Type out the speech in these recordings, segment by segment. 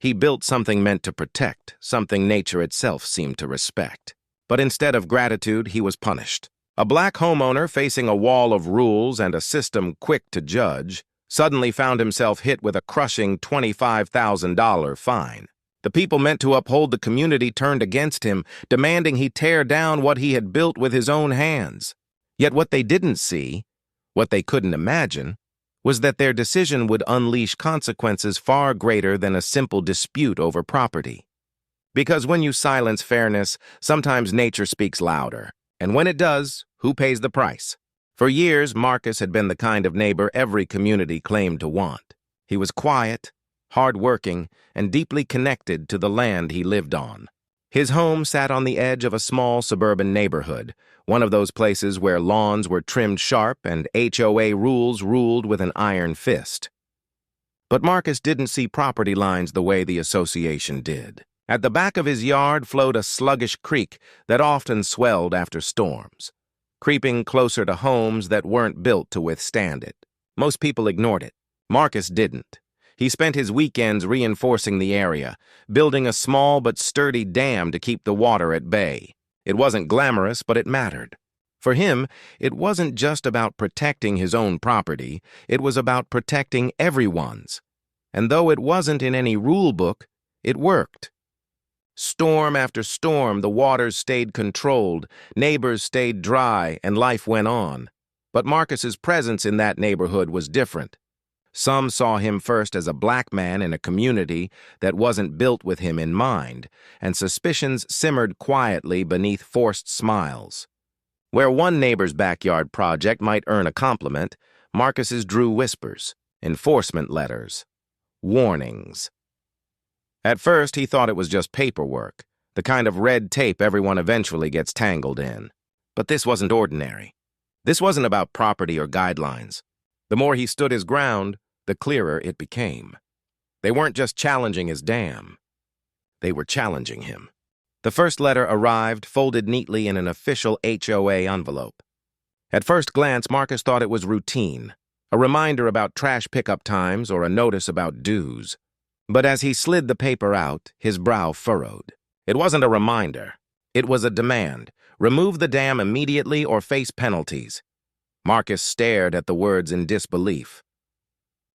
He built something meant to protect, something nature itself seemed to respect. But instead of gratitude, he was punished. A black homeowner facing a wall of rules and a system quick to judge suddenly found himself hit with a crushing $25,000 fine. The people meant to uphold the community turned against him, demanding he tear down what he had built with his own hands. Yet what they didn't see, what they couldn't imagine, was that their decision would unleash consequences far greater than a simple dispute over property. Because when you silence fairness, sometimes nature speaks louder. And when it does, who pays the price? For years, Marcus had been the kind of neighbor every community claimed to want. He was quiet, hard-working, and deeply connected to the land he lived on. His home sat on the edge of a small suburban neighborhood, one of those places where lawns were trimmed sharp and HOA rules ruled with an iron fist. But Marcus didn't see property lines the way the association did. At the back of his yard flowed a sluggish creek that often swelled after storms, creeping closer to homes that weren't built to withstand it. Most people ignored it. Marcus didn't. He spent his weekends reinforcing the area, building a small but sturdy dam to keep the water at bay. It wasn't glamorous, but it mattered. For him, it wasn't just about protecting his own property, it was about protecting everyone's. And though it wasn't in any rule book, it worked. Storm after storm, the waters stayed controlled, neighbors stayed dry, and life went on. But Marcus's presence in that neighborhood was different. Some saw him first as a black man in a community that wasn't built with him in mind, and suspicions simmered quietly beneath forced smiles. Where one neighbor's backyard project might earn a compliment, Marcus's drew whispers, enforcement letters, warnings. At first, he thought it was just paperwork, the kind of red tape everyone eventually gets tangled in. But this wasn't ordinary. This wasn't about property or guidelines. The more he stood his ground, the clearer it became. They weren't just challenging his dam. They were challenging him. The first letter arrived, folded neatly in an official HOA envelope. At first glance, Marcus thought it was routine, a reminder about trash pickup times or a notice about dues. But as he slid the paper out, his brow furrowed. It wasn't a reminder. It was a demand. Remove the dam immediately or face penalties. Marcus stared at the words in disbelief.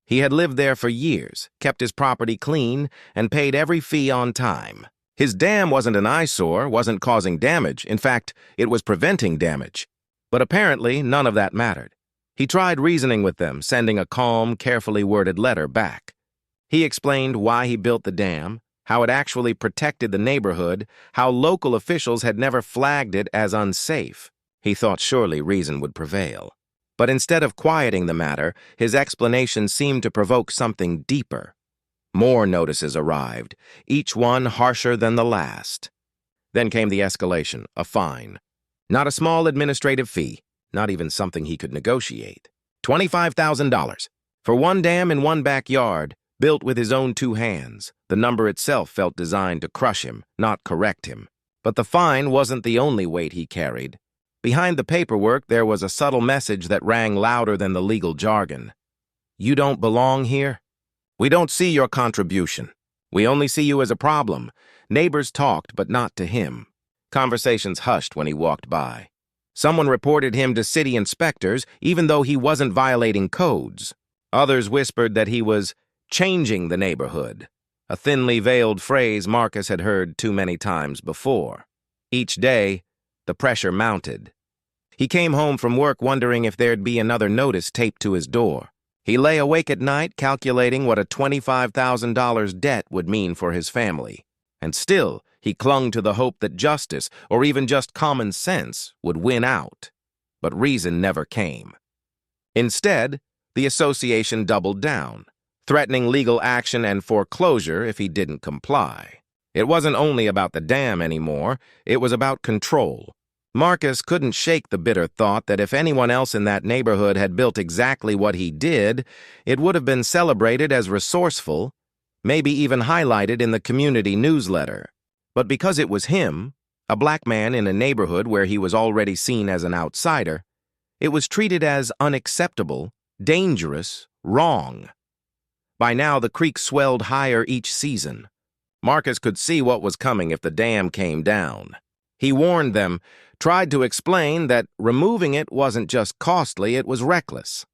He had lived there for years, kept his property clean, and paid every fee on time. His dam wasn't an eyesore, wasn't causing damage. In fact, it was preventing damage. But apparently, none of that mattered. He tried reasoning with them, sending a calm, carefully worded letter back. He explained why he built the dam, how it actually protected the neighborhood, how local officials had never flagged it as unsafe. He thought surely reason would prevail. But instead of quieting the matter, his explanation seemed to provoke something deeper. More notices arrived, each one harsher than the last. Then came the escalation, a fine. Not a small administrative fee, not even something he could negotiate. $25,000 for one dam in one backyard, built with his own two hands. The number itself felt designed to crush him, not correct him. But the fine wasn't the only weight he carried. Behind the paperwork, there was a subtle message that rang louder than the legal jargon. You don't belong here. We don't see your contribution. We only see you as a problem. Neighbors talked, but not to him. Conversations hushed when he walked by. Someone reported him to city inspectors, even though he wasn't violating codes. Others whispered that he was changing the neighborhood, a thinly veiled phrase Marcus had heard too many times before. Each day, the pressure mounted. He came home from work wondering if there'd be another notice taped to his door. He lay awake at night calculating what a $25,000 debt would mean for his family. And still, he clung to the hope that justice, or even just common sense, would win out. But reason never came. Instead, the association doubled down, threatening legal action and foreclosure if he didn't comply. It wasn't only about the dam anymore, it was about control. Marcus couldn't shake the bitter thought that if anyone else in that neighborhood had built exactly what he did, it would have been celebrated as resourceful, maybe even highlighted in the community newsletter. But because it was him, a black man in a neighborhood where he was already seen as an outsider, it was treated as unacceptable, dangerous, wrong. By now, the creek swelled higher each season. Marcus could see what was coming if the dam came down. He warned them, tried to explain that removing it wasn't just costly, it was reckless.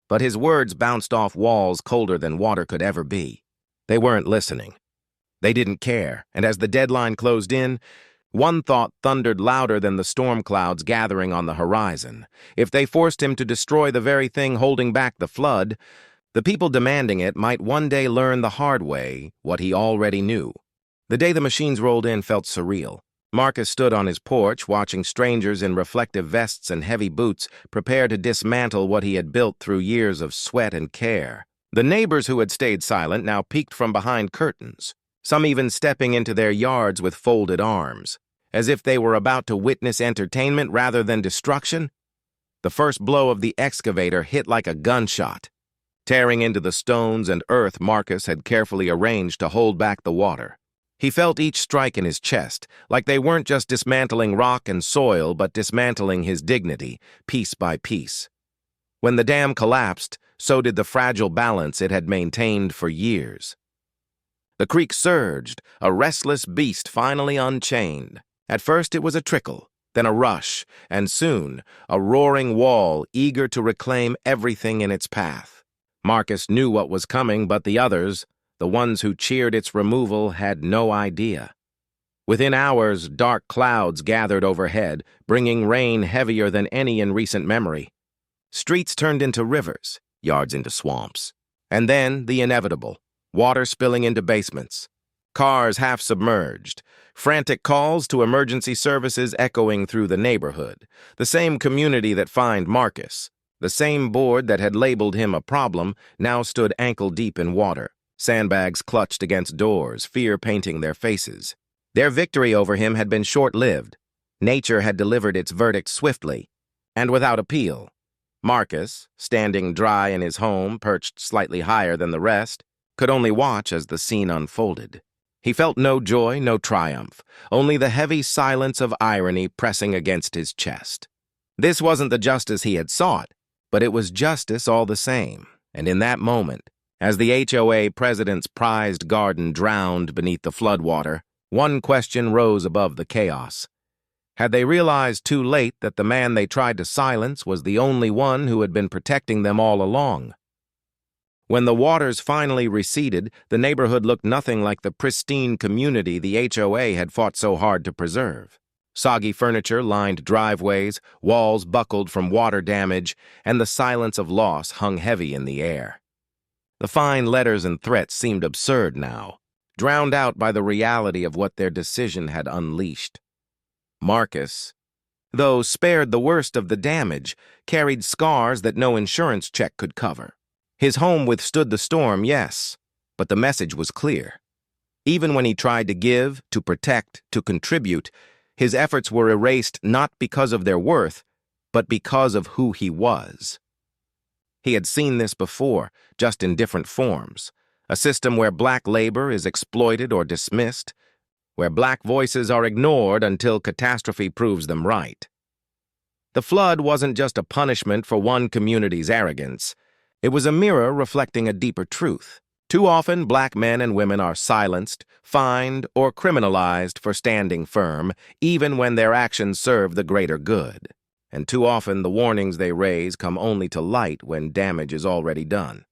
But his words bounced off walls colder than water could ever be. They weren't listening. They didn't care, and as the deadline closed in, one thought thundered louder than the storm clouds gathering on the horizon. If they forced him to destroy the very thing holding back the flood, the people demanding it might one day learn the hard way what he already knew. The day the machines rolled in felt surreal. Marcus stood on his porch, watching strangers in reflective vests and heavy boots prepare to dismantle what he had built through years of sweat and care. The neighbors who had stayed silent now peeked from behind curtains, some even stepping into their yards with folded arms, as if they were about to witness entertainment rather than destruction. The first blow of the excavator hit like a gunshot, tearing into the stones and earth Marcus had carefully arranged to hold back the water. He felt each strike in his chest, like they weren't just dismantling rock and soil, but dismantling his dignity, piece by piece. When the dam collapsed, so did the fragile balance it had maintained for years. The creek surged, a restless beast finally unchained. At first it was a trickle, then a rush, and soon a roaring wall eager to reclaim everything in its path. Marcus knew what was coming, but the others, the ones who cheered its removal, had no idea. Within hours, dark clouds gathered overhead, bringing rain heavier than any in recent memory. Streets turned into rivers, yards into swamps. And then the inevitable, water spilling into basements. Cars half submerged, frantic calls to emergency services echoing through the neighborhood. The same community that fined Marcus, the same board that had labeled him a problem, now stood ankle-deep in water. Sandbags clutched against doors, fear painting their faces. Their victory over him had been short-lived. Nature had delivered its verdict swiftly, and without appeal. Marcus, standing dry in his home, perched slightly higher than the rest, could only watch as the scene unfolded. He felt no joy, no triumph, only the heavy silence of irony pressing against his chest. This wasn't the justice he had sought, but it was justice all the same. And in that moment, as the HOA president's prized garden drowned beneath the floodwater, one question rose above the chaos. Had they realized too late that the man they tried to silence was the only one who had been protecting them all along? When the waters finally receded, the neighborhood looked nothing like the pristine community the HOA had fought so hard to preserve. Soggy furniture lined driveways, walls buckled from water damage, and the silence of loss hung heavy in the air. The fine letters and threats seemed absurd now, drowned out by the reality of what their decision had unleashed. Marcus, though spared the worst of the damage, carried scars that no insurance check could cover. His home withstood the storm, yes, but the message was clear. Even when he tried to give, to protect, to contribute, his efforts were erased not because of their worth, but because of who he was. He had seen this before, just in different forms. A system where black labor is exploited or dismissed, where black voices are ignored until catastrophe proves them right. The flood wasn't just a punishment for one community's arrogance. It was a mirror reflecting a deeper truth. Too often, black men and women are silenced, fined, or criminalized for standing firm, even when their actions serve the greater good. And too often, the warnings they raise come only to light when damage is already done.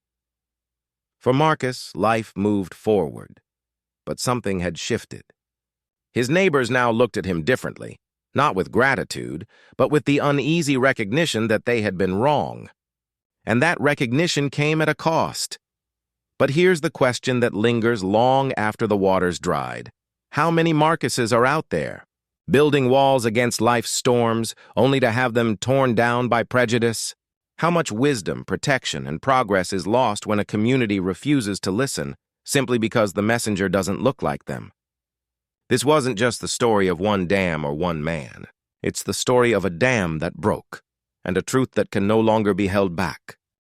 For Marcus, life moved forward, but something had shifted. His neighbors now looked at him differently, not with gratitude, but with the uneasy recognition that they had been wrong. And that recognition came at a cost. But here's the question that lingers long after the waters dried. How many Marcuses are out there, building walls against life's storms, only to have them torn down by prejudice? How much wisdom, protection, and progress is lost when a community refuses to listen, simply because the messenger doesn't look like them? This wasn't just the story of one dam or one man. It's the story of a dam that broke, and a truth that can no longer be held back.